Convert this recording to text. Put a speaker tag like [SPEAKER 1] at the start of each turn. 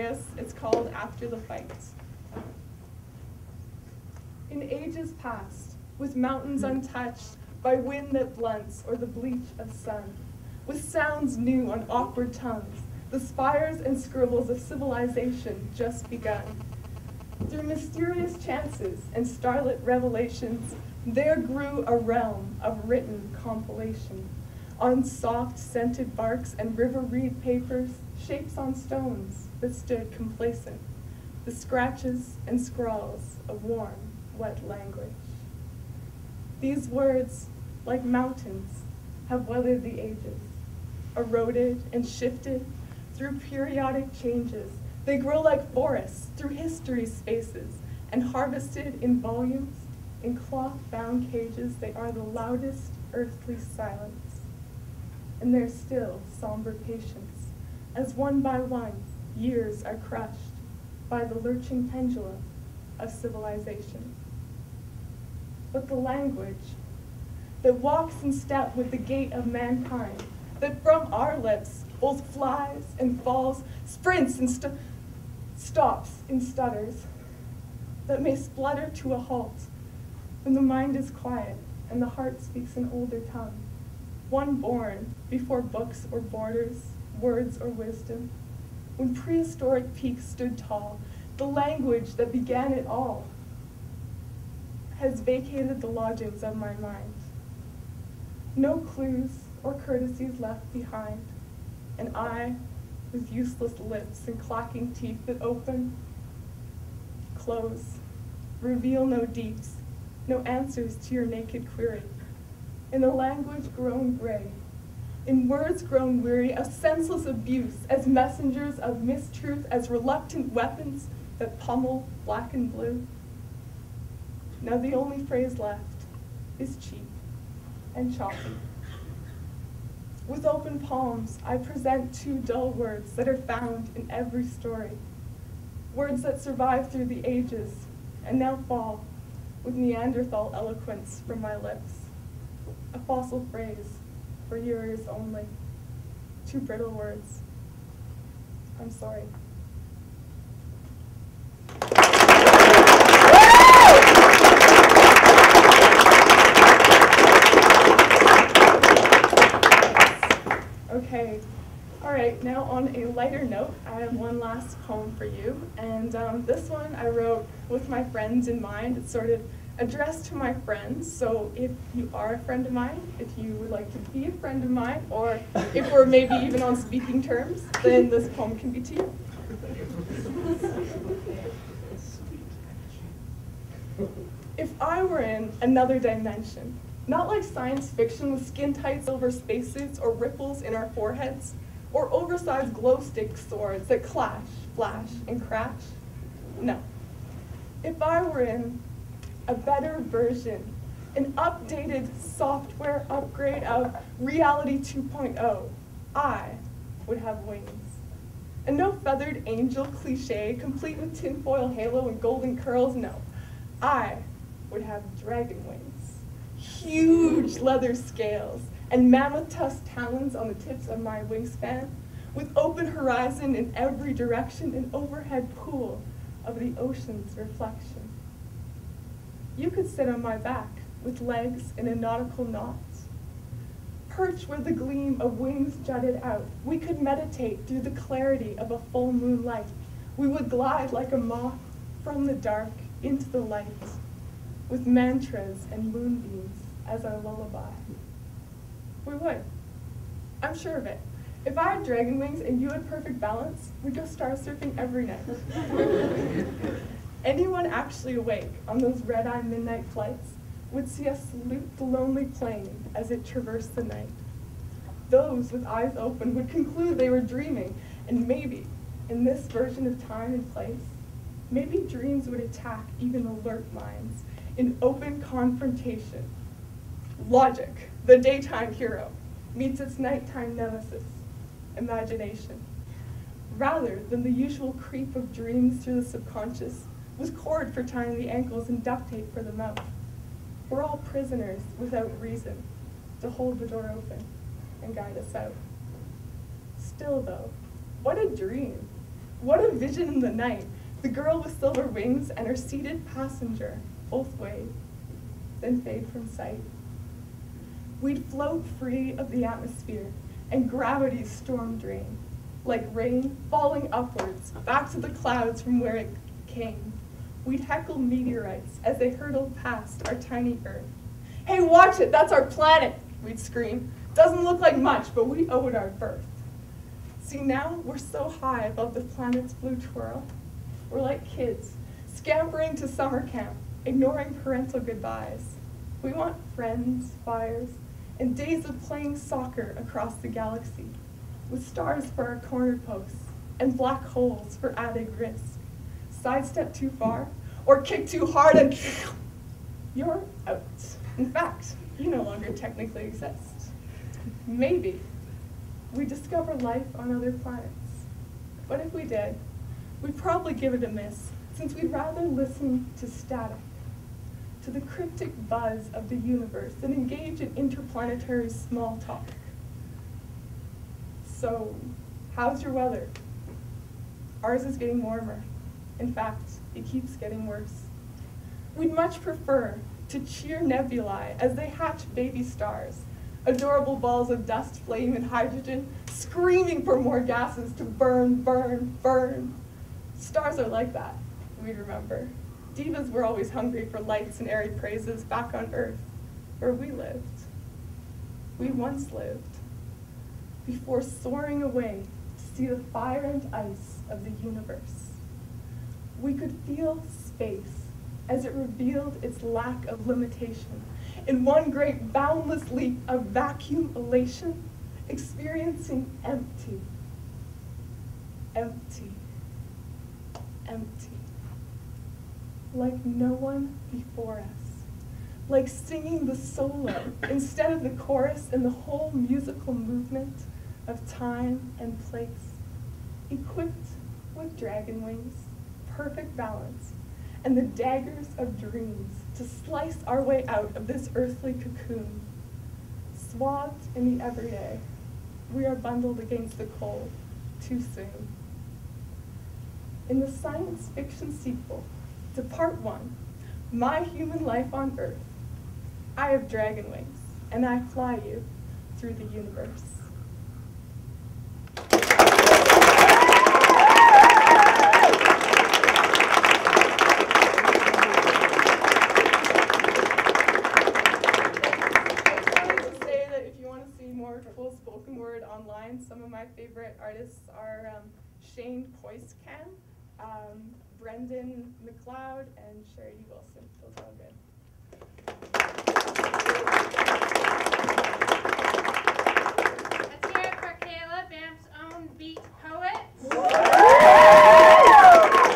[SPEAKER 1] mysterious. It's called After the Fight. In ages past, with mountains untouched by wind that blunts or the bleach of sun, with sounds new on awkward tongues, the spires and scribbles of civilization just begun. Through mysterious chances and starlit revelations, there grew a realm of written compilation. On soft, scented barks and river reed papers, shapes on stones that stood complacent, the scratches and scrawls of warm, wet language. These words, like mountains, have weathered the ages, eroded and shifted through periodic changes. They grow like forests through history's spaces, and harvested in volumes, in cloth-bound cages, they are the loudest earthly silence. And there's still somber patience, as one by one, years are crushed by the lurching pendulum of civilization. But the language that walks in step with the gait of mankind, that from our lips both flies and falls, sprints and stops and stutters, that may splutter to a halt when the mind is quiet and the heart speaks an older tongue, one born before books or borders, words or wisdom, when prehistoric peaks stood tall, the language that began it all has vacated the lodgings of my mind. No clues or courtesies left behind, and I, with useless lips and clacking teeth that open, close, reveal no deeps, no answers to your naked query. In a language grown gray, in words grown weary of senseless abuse, as messengers of mistruth, as reluctant weapons that pummel black and blue. Now the only phrase left is cheap and choppy. With open palms, I present two dull words that are found in every story, words that survive through the ages and now fall with Neanderthal eloquence from my lips. A fossil phrase for your ears only. Two brittle words. I'm sorry. Okay, all right, now on a lighter note, I have one last poem for you, and this one I wrote with my friends in mind. It's sort of addressed to my friends, so if you are a friend of mine, if you would like to be a friend of mine, or if we're maybe even on speaking terms, then this poem can be to you. If I were in another dimension, not like science fiction with skin-tight silver spacesuits or ripples in our foreheads, or oversized glow-stick swords that clash, flash, and crash. No. If I were in a better version, an updated software upgrade of Reality 2.0, I would have wings. And no feathered angel cliche, complete with tinfoil halo and golden curls, no. I would have dragon wings. Huge leather scales and mammoth tusk talons on the tips of my wingspan, with open horizon in every direction, an overhead pool of the ocean's reflection. You could sit on my back with legs in a nautical knot, perch where the gleam of wings jutted out. We could meditate through the clarity of a full moonlight. We would glide like a moth from the dark into the light, with mantras and moonbeams as our lullaby. We would. I'm sure of it. If I had dragon wings and you had perfect balance, we'd go star surfing every night. Anyone actually awake on those red-eye midnight flights would see us salute the lonely plane as it traversed the night. Those with eyes open would conclude they were dreaming, and maybe, in this version of time and place, maybe dreams would attack even alert minds in open confrontation. Logic, the daytime hero, meets its nighttime nemesis, imagination. Rather than the usual creep of dreams through the subconscious, with cord for tying the ankles and duct tape for the mouth. We're all prisoners without reason to hold the door open and guide us out. Still though, what a dream. What a vision in the night! The girl with silver wings and her seated passenger both wave, then fade from sight. We'd float free of the atmosphere and gravity's storm drain, like rain falling upwards, back to the clouds from where it came. We'd heckle meteorites as they hurtled past our tiny Earth. "Hey, watch it, that's our planet," we'd scream. "Doesn't look like much, but we owe it our birth." See, now we're so high above the planet's blue twirl. We're like kids, scampering to summer camp, ignoring parental goodbyes. We want friends, fires, and days of playing soccer across the galaxy, with stars for our corner posts and black holes for added risk. Sidestep too far, or kick too hard and you're out. In fact, you no longer technically exist. Maybe we discover life on other planets. But if we did, we'd probably give it a miss, since we'd rather listen to static, to the cryptic buzz of the universe than engage in interplanetary small talk. So, how's your weather? Ours is getting warmer. In fact, it keeps getting worse. We'd much prefer to cheer nebulae as they hatch baby stars, adorable balls of dust, flame, and hydrogen, screaming for more gases to burn, burn, burn. Stars are like that, we'd remember. Divas were always hungry for lights and airy praises back on Earth, where we lived. We once lived, before soaring away to see the fire and ice of the universe. We could feel space as it revealed its lack of limitation. In one great boundless leap of vacuum elation, experiencing empty, empty, empty. Like no one before us. Like singing the solo instead of the chorus in the whole musical movement of time and place. Equipped with dragon wings, perfect balance, and the daggers of dreams to slice our way out of this earthly cocoon. Swathed in the everyday, we are bundled against the cold too soon. In the science fiction sequel to Part 1, My Human Life on Earth, I have dragon wings, and I fly you through the universe. More cool spoken word online. Some of my favorite artists are Shane Poiscan, Brendan McLeod, and Sherry Wilson. Those are all good.